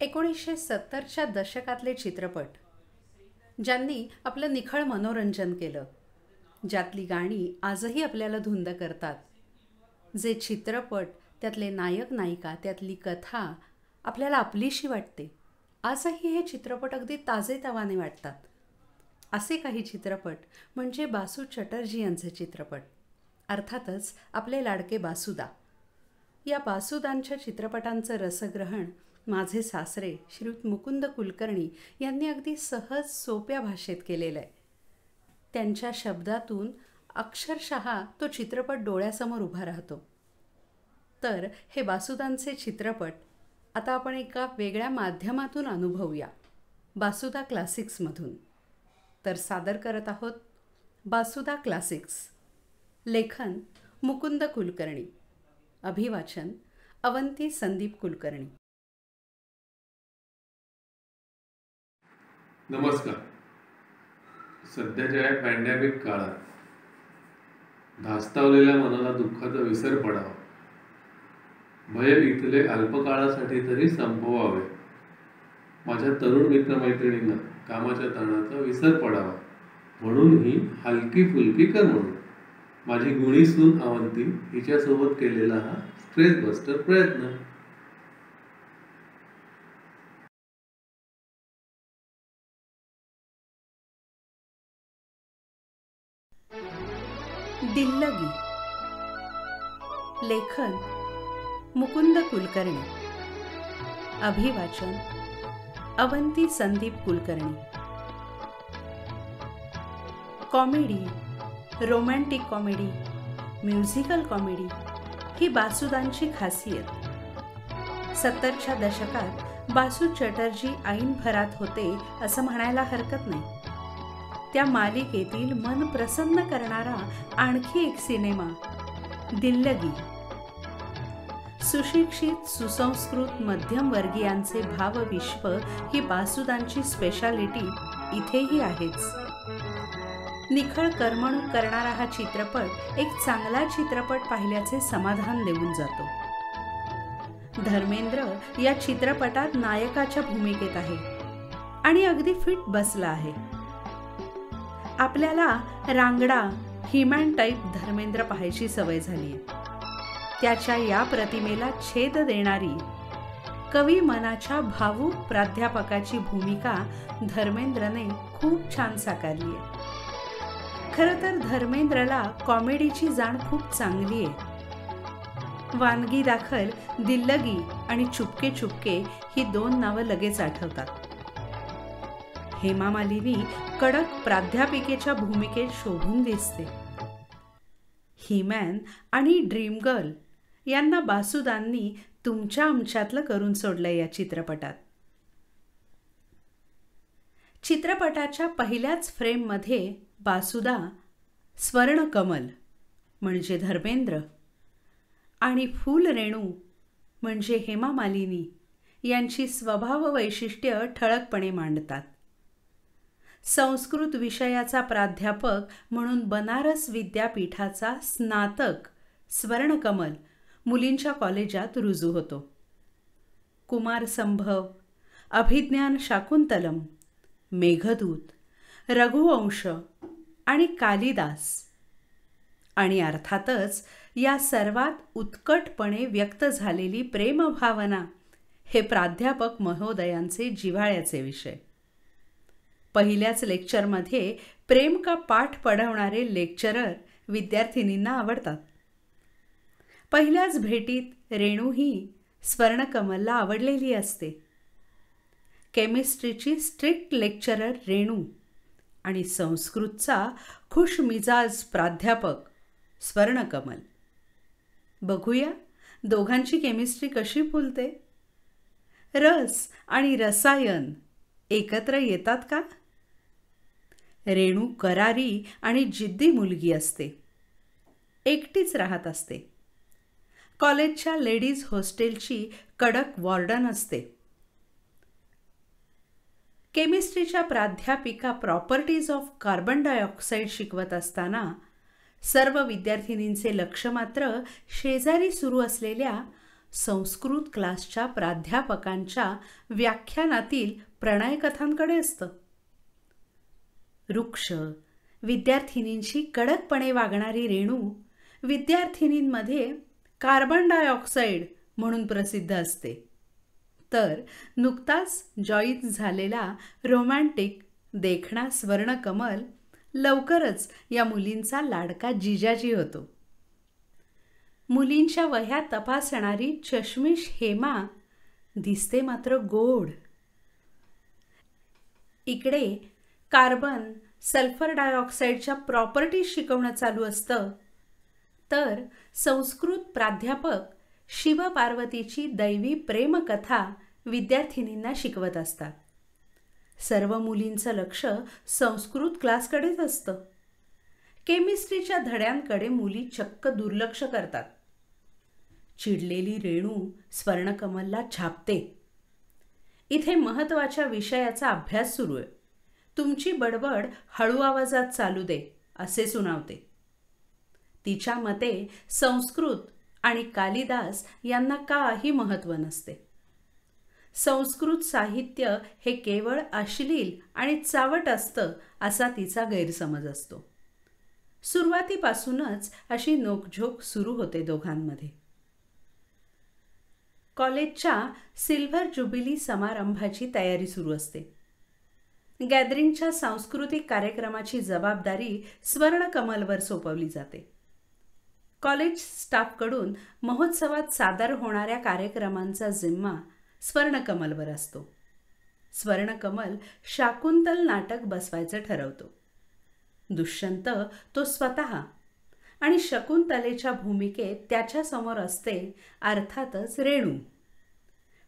1970च्या दशकातले चित्रपट ज्यांनी आपलं निखळ मनोरंजन केलं, ज्यातली गाणी आजही आपल्याला धुंद करतात, जे चित्रपट, त्यातले नायक नायिका, त्यातली कथा आपल्याला आपलीशी वाटते. आजही हे चित्रपट अगदी ताजेतवाने वाटतात. असे काही चित्रपट म्हणजे बासू चटर्जी यांचे चित्रपट. अर्थातच आपले लाडके बासुदा. या बासुदांच्या चित्रपटांचं रसग्रहण माझे सासरे श्रीयुत मुकुंद कुलकर्णी यांनी अगदी सहज सोप्या भाषेत केलेलं आहे. त्यांच्या शब्दातून अक्षरशः तो चित्रपट डोळ्यासमोर उभा राहतो. तर हे बासुदांचे चित्रपट आता आपण एका वेगळ्या माध्यमातून अनुभवूया, बासुदा क्लासिक्समधून. तर सादर करत आहोत बासुदा क्लासिक्स. लेखन मुकुंद कुलकर्णी, अभिवाचन अवंती संदीप कुलकर्णी. नमस्कार. सध्याच्या या पॅन्डेमिक काळात धास्तावलेल्या मनाला दुःखाचा विसर पडावा, भय इथले अल्पकाळासाठी तरी संपवावे, माझ्या तरुण मित्रमैत्रिणींना कामाच्या ताणाचा विसर पडावा म्हणून ही हलकी फुलकी कर म्हणून माझी गुणी सून अवंती हिच्यासोबत केलेला हा स्ट्रेस बस्टर प्रयत्न. दिल्लगी. लेखन मुकुंद कुलकर्णी, अभिवाचन Avanti Sandeep Kulkarni. Comedy, romantic comedy, musical comedy ही बासुदांची खासियत. 70च्या दशकात बासू चटर्जी ऐन भरात होते असं म्हणायला हरकत नाही. त्या मालिकेतील मन प्रसन्न करणारा आणखी एक सिनेमा दिल्लगी. सुशिक्षित, सुसंस्कृत, मध्यमवर्गीयांचे भावविश्व ही बासुदांची स्पेशालिटी इथेही आहेच. निखळ करमणूक करणारा हा चित्रपट एक चांगला चित्रपट पाहिल्याचे समाधान देऊन जातो. धर्मेंद्र या चित्रपटात नायकाच्या भूमिकेत आहे आणि अगदी फिट बसला आहे. आपल्याला रांगडा, हिमॅन टाईप धर्मेंद्र पाहायची सवय झाली आहे. त्याच्या या प्रतिमेला छेद देणारी कवी मनाच्या भावूक प्राध्यापकाची भूमिका धर्मेंद्रने खूप छान साकारली आहे. खरं तर धर्मेंद्रला कॉमेडीची जाण खूप चांगली आहे. वानगी दाखल दिल्लगी आणि चुपके चुपके ही 2 नावं लगेच आठवतात. हेमा मालिनी कडक प्राध्यापिकेच्या भूमिकेत शोभून दिसते. हिमॅन आणि ड्रीम गर्ल यांना बासुदांनी तुमच्या आमच्यातलं करून सोडलंय या चित्रपटात. चित्रपटाच्या पहिल्याच फ्रेममध्ये बासुदा, स्वर्णकमल म्हणजे धर्मेंद्र आणि फूल रेणू म्हणजे हेमा मालिनी यांची स्वभाव वैशिष्ट्य ठळकपणे मांडतात. संस्कृत विषयाचा प्राध्यापक म्हणून बनारस विद्यापीठाचा स्नातक स्वर्णकमल मुलींच्या कॉलेजात रुजू होतो. कुमार संभव, अभिज्ञान शाकुंतलम, मेघदूत, रघुवंश आणि कालिदास आणि अर्थातच या सर्वात उत्कटपणे व्यक्त झालेली प्रेमभावना हे प्राध्यापक महोदयांचे जिव्हाळ्याचे विषय. पहिल्याच लेक्चरमध्ये प्रेम का पाठ पढवणारे लेक्चरर विद्यार्थिनींना आवडतात. पहिल्याच भेटीत रेणू ही स्वर्णकमलला आवडलेली असते. केमिस्ट्रीची स्ट्रिक्ट लेक्चरर रेणू आणि संस्कृतचा खुशमिजाज प्राध्यापक स्वर्णकमल. बघूया दोघांची केमिस्ट्री कशी फुलते. रस आणि रसायन एकत्र येतात का? रेणू करारी आणि जिद्दी मुलगी असते. एकटीच राहत असते. कॉलेजच्या लेडीज हॉस्टेलची कडक वॉर्डन असते. केमिस्ट्रीच्या प्राध्यापिका प्रॉपर्टीज ऑफ कार्बन डायऑक्साईड शिकवत असताना सर्व विद्यार्थिनींचे लक्ष मात्र शेजारी सुरू असलेल्या संस्कृत क्लासच्या प्राध्यापकांच्या व्याख्यानातील प्रणयकथांकडे असतं. वृक्ष, विद्यार्थिनींशी कडकपणे वागणारी रेणू विद्यार्थिनींमध्ये कार्बन डायऑक्साईड म्हणून प्रसिद्ध असते. तर नुकताच जॉईन झालेला रोमॅन्टिक देखणा स्वर्णकमल लवकरच या मुलींचा लाडका जिजाजी होतो. मुलींच्या वह्या तपासणारी चष्मिश हेमा दिसते मात्र गोड. इकडे कार्बन, सल्फर डायऑक्साईडच्या प्रॉपर्टीज शिकवणं चालू असतं, तर संस्कृत प्राध्यापक शिवपार्वतीची दैवी प्रेमकथा विद्यार्थिनींना शिकवत असतात. सर्व मुलींचं लक्ष संस्कृत क्लासकडेच असतं. केमिस्ट्रीच्या धड्यांकडे मुली चक्क दुर्लक्ष करतात. चिडलेली रेणू स्वर्णकमलला छापते. इथे महत्त्वाच्या विषयाचा अभ्यास सुरू आहे. तुमची बडबड हळू आवाजात चालू दे असे सुनावते. तिच्या मते संस्कृत आणि कालिदास यांना काही महत्त्व नसते. संस्कृत साहित्य हे केवळ अश्लील आणि चावट असतं असा तिचा गैरसमज असतो. सुरुवातीपासूनच अशी नोकझोक सुरू होते दोघांमध्ये. कॉलेजच्या सिल्व्हर ज्युबिली समारंभाची तयारी सुरू असते. गॅदरिंगच्या सांस्कृतिक कार्यक्रमाची जबाबदारी स्वर्णकमलवर सोपवली जाते. कॉलेज स्टाफकडून महोत्सवात सादर होणाऱ्या कार्यक्रमांचा जिम्मा स्वर्णकमलवर असतो. स्वर्णकमल शाकुंतल नाटक बसवायचं ठरवतो. दुष्यंत तो स्वतः आणि शकुंतलेच्या भूमिकेत त्याच्यासमोर असते अर्थातच रेणू.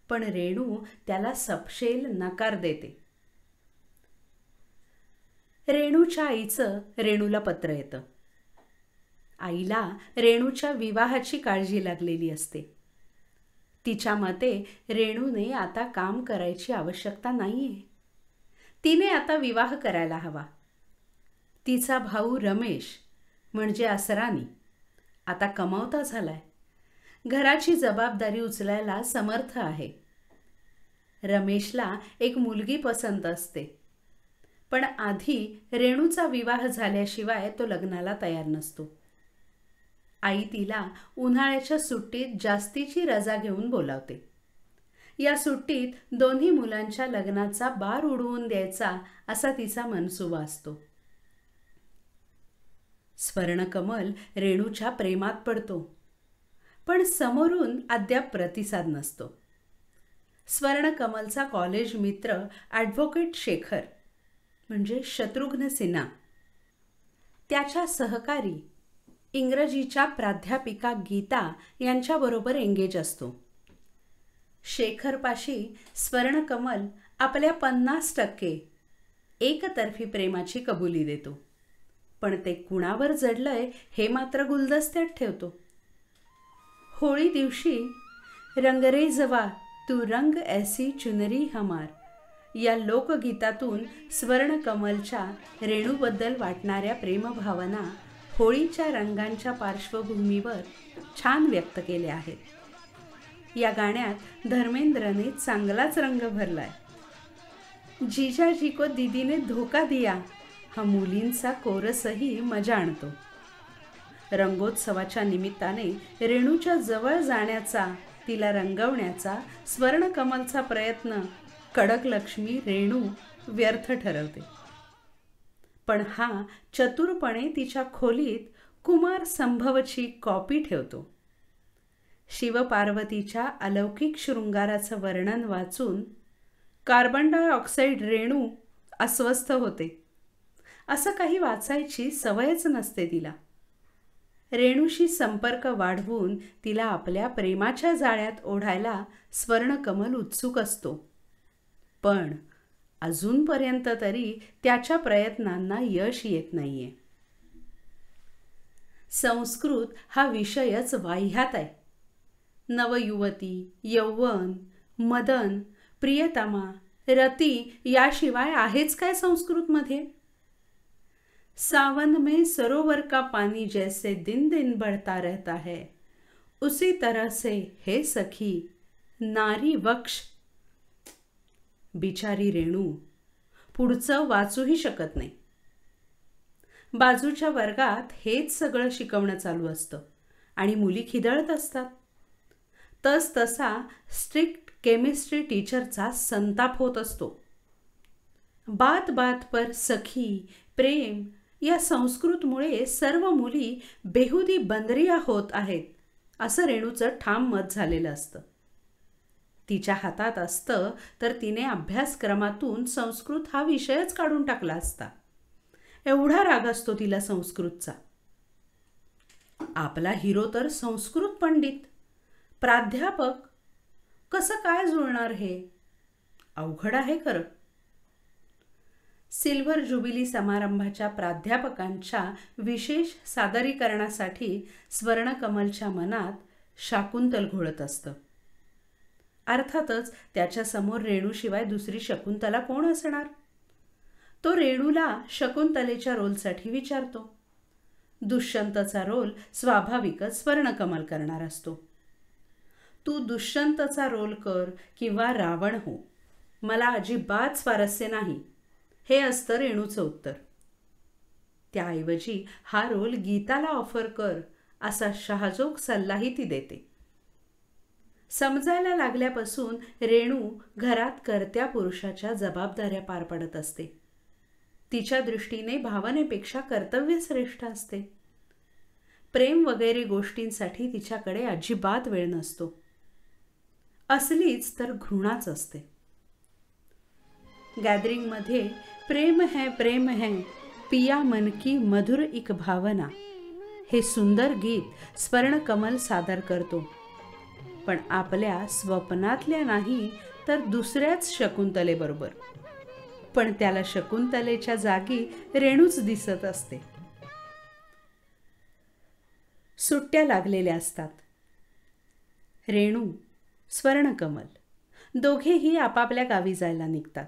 पण रेणू त्याला सपशेल नकार देते. रेणूच्या आईचं रेणूला पत्र येतं. आईला रेणूच्या विवाहाची काळजी लागलेली असते. तिच्या मते रेणूने आता काम करायची आवश्यकता नाहीये. तिने आता विवाह करायला हवा. तिचा भाऊ रमेश म्हणजे असरानी आता कमावता झालाय. घराची जबाबदारी उचलायला समर्थ आहे. रमेशला एक मुलगी पसंत असते, पण आधी रेणूचा विवाह झाल्याशिवाय तो लग्नाला तयार नसतो. आई तिला उन्हाळ्याच्या सुट्टीत जास्तीची रजा घेऊन बोलावते. या सुट्टीत दोन्ही मुलांच्या लग्नाचा बार उडवून द्यायचा असा तिचा मनसुबा असतो. स्वर्णकमल रेणूच्या प्रेमात पडतो, पण समोरून अद्याप प्रतिसाद नसतो. स्वर्णकमलचा कॉलेज मित्र ॲडव्होकेट शेखर म्हणजे शत्रुघ्न सिन्हा, त्याच्या सहकारी इंग्रजीच्या प्राध्यापिका गीता यांच्याबरोबर एंगेज असतो. शेखरपाशी स्वर्णकमल आपल्या 50% एकतर्फी प्रेमाची कबुली देतो, पण ते कुणावर जडलंय हे मात्र गुलदस्त्यात ठेवतो. होळी दिवशी रंगरेजवा तू रंग ऐसी चुनरी हमार या लोकगीतातून स्वर्णकमलच्या रेणूबद्दल वाटणाऱ्या प्रेमभावना होळीच्या रंगांच्या पार्श्वभूमीवर छान व्यक्त केल्या आहेत. या गाण्यात धर्मेंद्रने चांगलाच रंग भरलाय. जीजाजी को दीदीने धोका दिया हा मुलींचा कोरसही मजा आणतो. रंगोत्सवाच्या निमित्ताने रेणूच्या जवळ जाण्याचा, तिला रंगवण्याचा स्वर्णकमलचा प्रयत्न कडक लक्ष्मी रेणू व्यर्थ ठरवते. पण हा चतुरपणे तिच्या खोलीत कुमार संभवची कॉपी ठेवतो. शिवपार्वतीच्या अलौकिक शृंगाराचं वर्णन वाचून कार्बन डायऑक्साईड रेणू अस्वस्थ होते. असं काही वाचायची सवयच नसते तिला. रेणूशी संपर्क वाढवून तिला आपल्या प्रेमाच्या जाळ्यात ओढायला स्वर्णकमल उत्सुक असतो, पण अजूनपर्यंत तरी त्याच्या प्रयत्नांना यश येत नाहीये. संस्कृत हा विषयच वाह्यात आहे. नवयुवती, यौवन, मदन, प्रियतमा, रती याशिवाय आहेच काय संस्कृतमध्ये? सावन में सरोवर का पानी जैसे दिन दिन बढ़ता रहता है, उसी तरह से हे सखी नारी वक्ष. बिचारी रेणू पुढचं वाचूही शकत नाही. बाजूच्या वर्गात हेच सगळं शिकवणं चालू असतं आणि मुली खिदळत असतात. तसा स्ट्रिक्ट केमिस्ट्री टीचरचा संताप होत असतो. बात बात पर सखी प्रेम या संस्कृतमुळे सर्व मुली बेहुदी बंदरिया होत आहेत असं रेणूचं ठाम मत झालेलं असतं. तिच्या हातात असतं तर तिने अभ्यासक्रमातून संस्कृत हा विषयच काढून टाकला असता. एवढा राग असतो तिला संस्कृतचा. आपला हिरो तर संस्कृत पंडित, प्राध्यापक, कसं काय जुळणार हे? अवघड आहे खरं. सिल्व्हर जुबिली समारंभाच्या प्राध्यापकांच्या विशेष सादरीकरणासाठी स्वर्णकमलच्या मनात शाकुंतल घोळत असतं. अर्थातच त्याच्यासमोर रेणूशिवाय दुसरी शकुंतला कोण असणार? तो रेणूला शकुंतलेच्या रोलसाठी विचारतो. दुष्यंतचा रोल स्वाभाविकच स्वर्णकमल करणार असतो. तू दुष्यंतचा रोल कर किंवा रावण हो, मला अजिबात स्वारस्य नाही, हे असतं रेणूचं उत्तर. त्याऐवजी हा रोल गीताला ऑफर कर असा शहाजोग सल्लाही ती देते. समजायला लागल्यापासून रेणू घरात कर्त्या पुरुषाच्या जबाबदाऱ्या पार पडत असते. तिच्या दृष्टीने भावनेपेक्षा कर्तव्य श्रेष्ठ असते. प्रेम वगैरे गोष्टींसाठी तिच्याकडे अजिबात वेळ नसतो. असलीच तर घृणाच असते. गॅदरिंगमध्ये प्रेम है पिया मन की मधुर एक भावना हे सुंदर गीत स्वर्णकमल सादर करतो. पण आपल्या स्वप्नातल्या नाही तर दुसऱ्याच शकुंतलेबरोबर. पण त्याला शकुंतलेच्या जागी रेणूच दिसत असते. सुट्ट्या लागलेल्या असतात. रेणू, स्वर्णकमल दोघेही आपापल्या गावी जायला निघतात.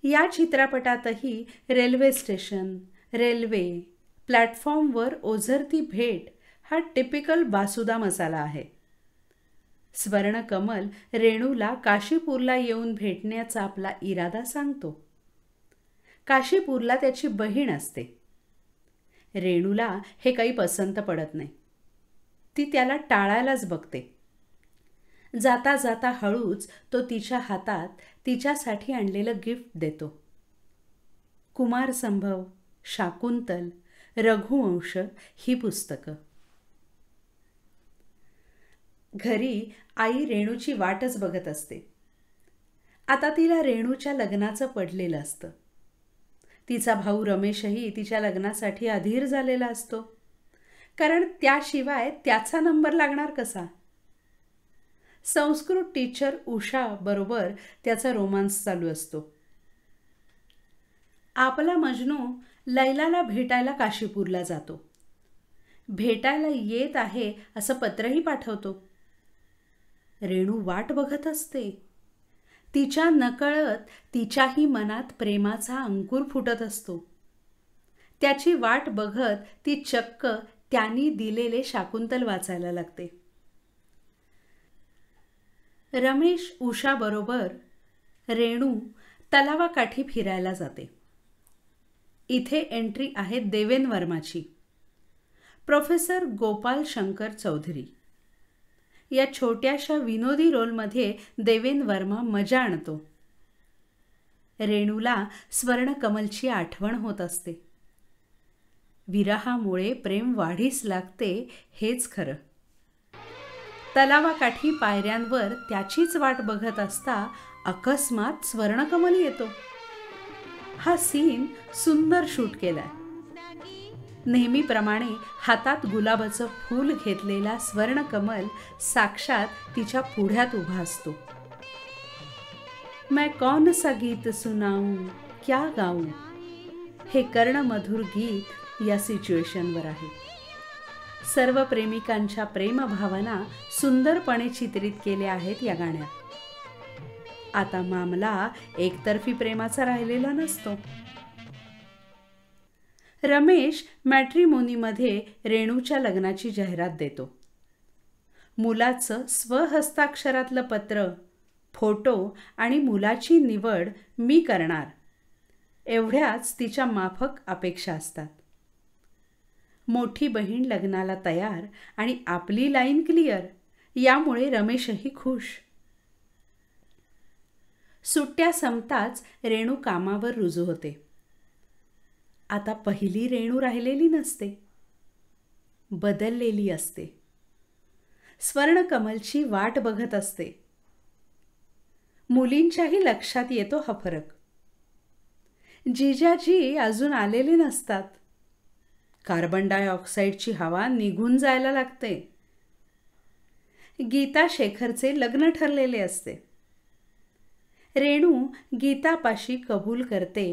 या चित्रपटातही रेल्वे स्टेशन, रेल्वे, प्लॅटफॉर्मवर ओझरती भेट हा टिपिकल बासुदा मसाला आहे. स्वर्णकमल रेणूला काशीपूरला येऊन भेटण्याचा आपला इरादा सांगतो. काशीपूरला त्याची बहीण असते. रेणूला हे काही पसंत पडत नाही. ती त्याला टाळायलाच बघते. जाता जाता हळूच तो तिच्या हातात तिच्यासाठी आणलेलं गिफ्ट देतो. कुमार संभव, शाकुंतल, रघुवंश ही पुस्तकं. घरी आई रेणूची वाटच बघत असते. आता तिला रेणूच्या लग्नाचं पडलेलं असतं. तिचा भाऊ रमेशही तिच्या लग्नासाठी अधीर झालेला असतो. कारण त्याशिवाय त्याचा नंबर लागणार कसा? संस्कृत टीचर उषा बरोबर त्याचा रोमांस चालू असतो. आपला मजनू लैलाला भेटायला काशीपूरला जातो. भेटायला येत आहे असं पत्रही पाठवतो. रेणू वाट बघत असते. तिच्या नकळत तिच्याही मनात प्रेमाचा अंकुर फुटत असतो. त्याची वाट बघत ती चक्क त्यांनी दिलेले शाकुंतल वाचायला लागते. रमेश उषाबरोबर रेणू तलावाकाठी फिरायला जाते. इथे एंट्री आहे देवेन वर्माची. प्रोफेसर गोपाल शंकर चौधरी या छोट्याशा विनोदी रोलमध्ये देवेन वर्मा मजा आणतो. रेणूला स्वर्णकमलची आठवण होत असते. विरहामुळे प्रेम वाढीस लागते हेच खरं. तलावाकाठी पायऱ्यांवर त्याचीच वाट बघत असता अकस्मात स्वर्णकमल येतो. हा सीन सुंदर शूट केलाय. नेहमीप्रमाणे हातात गुलाबाचं फूल घेतलेला स्वर्णकमल साक्षात तिच्या पुढ्यात उभा असतो. मैं कौन सा गीत सुनाऊं क्या गाऊं हे कर्णमधुर गीत या सिच्युएशनवर आहे. सर्व प्रेमिकांच्या प्रेमभावना सुंदरपणे चित्रित केल्या आहेत या गाण्यात. आता मामला एकतर्फी प्रेमाचा राहिलेला नसतो. रमेश मॅट्रिमोनीमध्ये रेणूच्या लग्नाची जाहिरात देतो. मुलाचं स्वहस्ताक्षरातलं पत्र, फोटो आणि मुलाची निवड मी करणार, एवढ्याच तिच्या माफक अपेक्षा असतात. मोठी बहीण लग्नाला तयार आणि आपली लाईन क्लिअर, यामुळे रमेशही खुश. सुट्ट्या संपताच रेणू कामावर रुजू होते. आता पहिली रेणू राहिलेली नसते, बदललेली असते. स्वर्णकमलची वाट बघत असते. मुलींच्याही लक्षात येतो हा फरक. जिजाजी अजून आलेले नसतात. कार्बन डायऑक्साईडची हवा निघून जायला लागते. गीता शेखरचे लग्न ठरलेले असते. रेणू गीतापाशी कबूल करते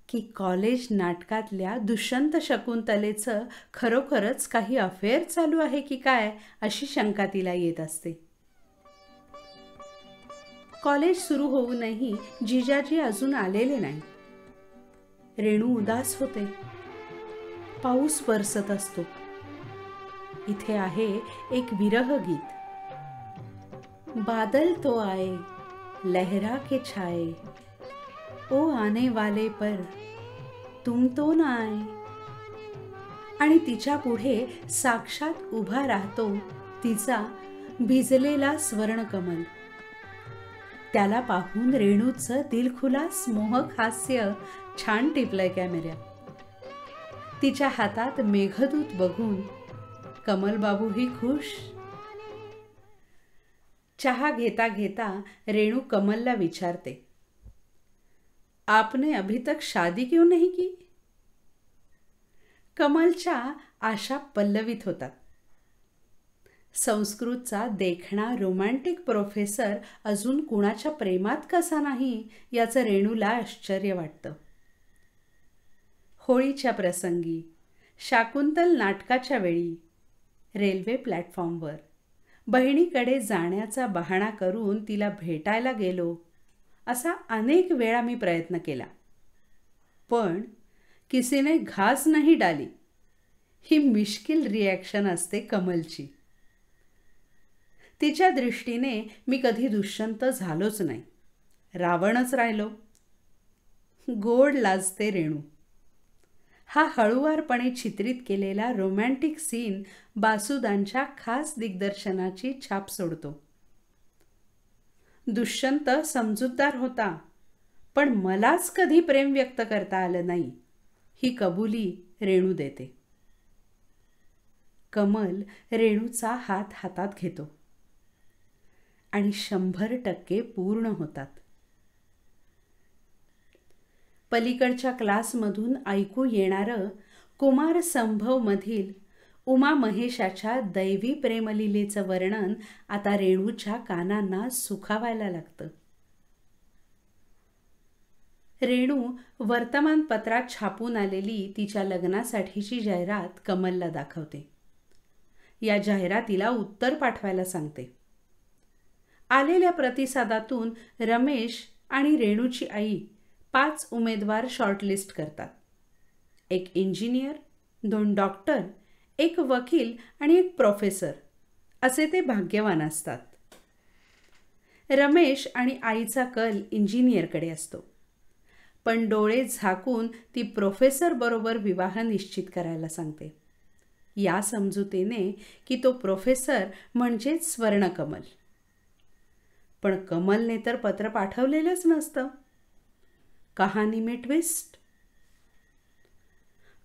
की कॉलेज नाटकातल्या दुष्यंत शकुंतलेचं खरोखरच काही अफेअर चालू आहे की काय, अशी शंका तिला येत असते. कॉलेज सुरू होऊनही जिजाजी अजून आलेले नाही. रेणू उदास होते. पाऊस बरसत असतो. इथे आहे एक विरह गीत. बादल तो आए लहरा के छाए, ओ आने वाले पर तुम तो ना आए. आणि तिच्या पुढे साक्षात उभा राहतो तिचा भिजलेला स्वर्णकमल. त्याला पाहून रेणूचं दिलखुलास मोहक हास्य छान टिपलंय कॅमेऱ्यात. तिच्या हातात मेघदूत बघून कमलबाबूही खुश. चहा घेता घेता रेणू कमलला विचारते, आपने अभी तक शादी क्यों नहीं की? कमलच्या आशा पल्लवित होतात. संस्कृतचा देखणा रोमॅन्टिक प्रोफेसर अजून कुणाच्या प्रेमात कसा नाही, याचं रेणूला आश्चर्य वाटतं. होळीच्या प्रसंगी, शाकुंतल नाटकाच्या वेळी, रेल्वे प्लॅटफॉर्मवर बहिणीकडे जाण्याचा बहाणा करून तिला भेटायला गेलो, असा अनेक वेळा मी प्रयत्न केला. पण किसीने घास नाही डाली, ही मिश्किल रिॲक्शन असते कमलची. तिच्या दृष्टीने मी कधी दुष्यंत झालोच नाही, रावणच राहिलो. गोड लाजते रेणू. हा हळुवारपणे चित्रित केलेला रोमॅन्टिक सीन बासुदांच्या खास दिग्दर्शनाची छाप सोडतो. दुष्यंत समजूतदार होता, पण मलाच कधी प्रेम व्यक्त करता आलं नाही, ही कबुली रेणू देते. कमल रेणूचा हात हातात घेतो आणि 100% पूर्ण होतात. पलीकडच्या क्लासमधून ऐकू येणारं कुमार संभवमधील उमा महेशाच्या दैवी प्रेमलीलेचं वर्णन आता रेणूच्या कानांना सुखावायला लागतं. रेणू वर्तमानपत्रात छापून आलेली तिच्या लग्नासाठीची जाहिरात कमलला दाखवते. या जाहिरातीला उत्तर पाठवायला सांगते. आलेल्या प्रतिसादातून रमेश आणि रेणूची आई 5 उमेदवार शॉर्टलिस्ट करतात. 1 इंजिनियर, 2 डॉक्टर, 1 वकील आणि 1 प्रोफेसर, असे ते भाग्यवान असतात. रमेश आणि आईचा कल इंजिनियरकडे असतो, पण डोळे झाकून ती प्रोफेसर बरोबर विवाह निश्चित करायला सांगते, या समजुतीने की तो प्रोफेसर म्हणजेच स्वर्णकमल. पण कमलने तर पत्र पाठवलेलंच नसतं. कहाणी में ट्विस्ट.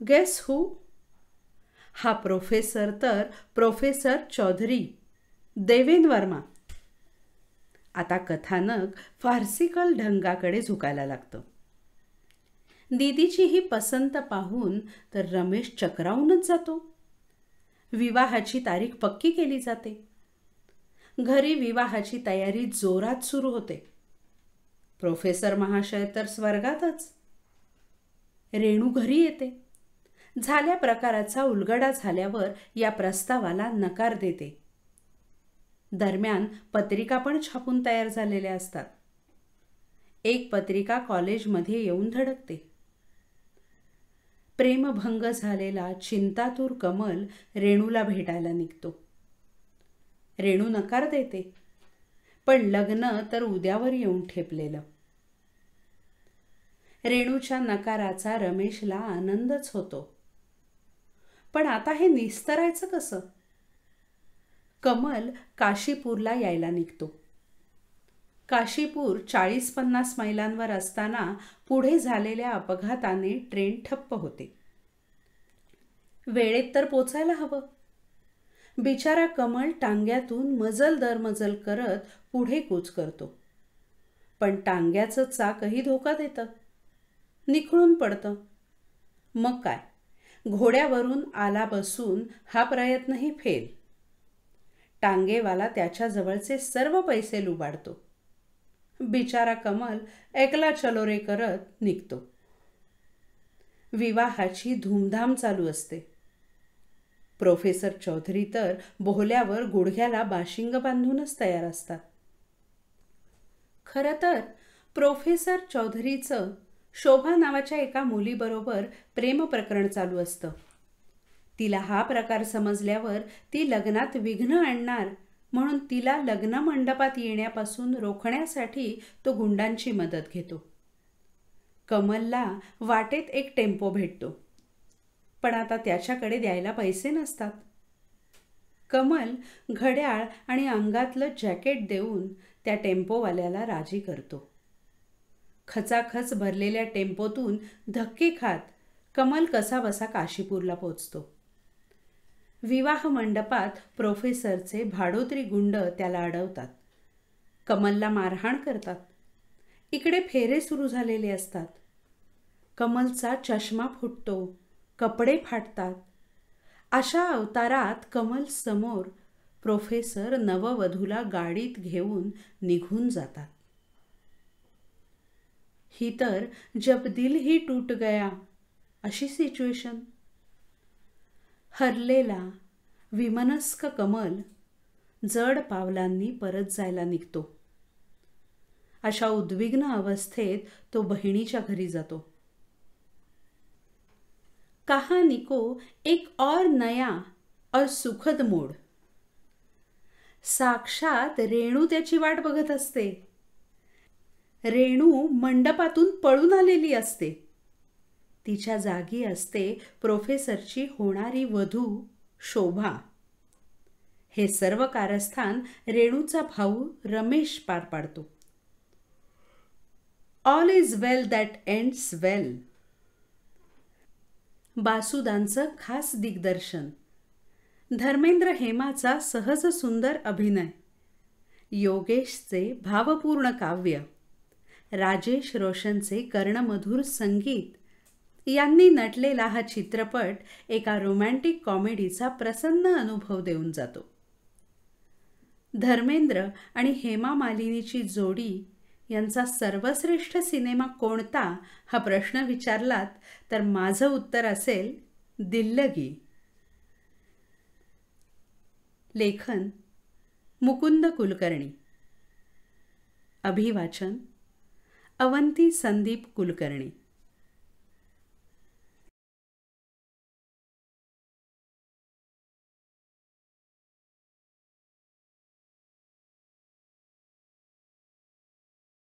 गेस हू? हा प्रोफेसर तर प्रोफेसर चौधरी देवेन वर्मा. आता कथानक फार्सिकल ढंगाकडे झुकायला लागतं. दीदीची ही पसंत पाहून तर रमेश चक्रावूनच जातो. विवाहाची तारीख पक्की केली जाते. घरी विवाहाची तयारी जोरात सुरू होते. प्रोफेसर महाशय तर स्वर्गातच. रेणू घरी येते. झाल्या प्रकाराचा उलगडा झाल्यावर या प्रस्तावाला नकार देते. दरम्यान पत्रिका पण छापून तयार झालेल्या असतात. एक पत्रिका कॉलेजमध्ये येऊन धडकते. प्रेमभंग झालेला चिंतातूर कमल रेणूला भेटायला निघतो. रेणू नकार देते, पण लग्न तर उद्यावर येऊन ठेपलेलं. रेणूच्या नकाराचा रमेशला आनंदच होतो. पण आता हे निस्तरायचं कसं? कमल काशीपूरला यायला निघतो. काशीपूर 40-50 मैलांवर असताना पुढे झालेल्या अपघाताने ट्रेन ठप्प होते. वेळेत तर पोचायला हवं. बिचारा कमल टांग्यातून मजल दर मजल करत पुढे कूच करतो. पण टांग्याचं चाकही धोका देतं, निखळून पडतं. मग काय, घोड्यावरून आला बसून हा प्रयत्नही फेल. टांगेवाला त्याच्या जवळचे सर्व पैसे लुबाडतो. बिचारा कमल एकला चलो रे करत निघतो. विवाहाची धूमधाम चालू असते. प्रोफेसर चौधरी तर बोहल्यावर गुडघ्याला बाशिंग बांधूनच तयार असतात. खरं तर प्रोफेसर चौधरीचं शोभा नावाच्या एका मुलीबरोबर प्रेमप्रकरण चालू असतं. तिला हा प्रकार समजल्यावर ती लग्नात विघ्न आणणार म्हणून तिला लग्न मंडपात येण्यापासून रोखण्यासाठी तो गुंडांची मदत घेतो. कमलला वाटेत एक टेम्पो भेटतो, पण आता त्याच्याकडे द्यायला पैसे नसतात. कमल घड्याळ आणि अंगातलं जॅकेट देऊन त्या टेम्पोवाल्याला राजी करतो. खचाखच भरलेल्या टेम्पोतून धक्के खात कमल कसाबसा काशीपूरला पोचतो. विवाह मंडपात प्रोफेसरचे भाडोत्री गुंड त्याला अडवतात. कमलला मारहाण करतात. इकडे फेरे सुरू झालेले असतात. कमलचा चष्मा फुटतो, कपडे फाटतात. अशा अवतारात कमल समोर प्रोफेसर नववधूला गाडीत घेऊन निघून जातात. ही तर जब दिल ही टूट गया अशी सिच्युएशन. हरलेला विमनस्क कमल जड पावलांनी परत जायला निघतो. अशा उद्विग्न अवस्थेत तो बहिणीच्या घरी जातो. कहानी को एक और नया और सुखद मोड. साक्षात रेणू त्याची वाट बघत असते. रेणू मंडपातून पळून आलेली असते. तिच्या जागी असते प्रोफेसरची होणारी वधू शोभा. हे सर्व कारस्थान रेणूचा भाऊ रमेश पार पाडतो. All is well that ends well. बासुदांचं खास दिग्दर्शन. धर्मेंद्र हेमाचा सहज सुंदर अभिनय. योगेशचे भावपूर्ण काव्य. राजेश रोशनचे कर्णमधुर संगीत यांनी नटलेला हा चित्रपट एका रोमॅन्टिक कॉमेडीचा प्रसन्न अनुभव देऊन जातो. धर्मेंद्र आणि हेमा मालिनीची जोडी यांचा सर्वश्रेष्ठ सिनेमा कोणता हा प्रश्न विचारलात तर माझं उत्तर असेल दिल्लगी. लेखन मुकुंद कुलकर्णी. अभिवाचन अवंती संदीप कुलकर्णी.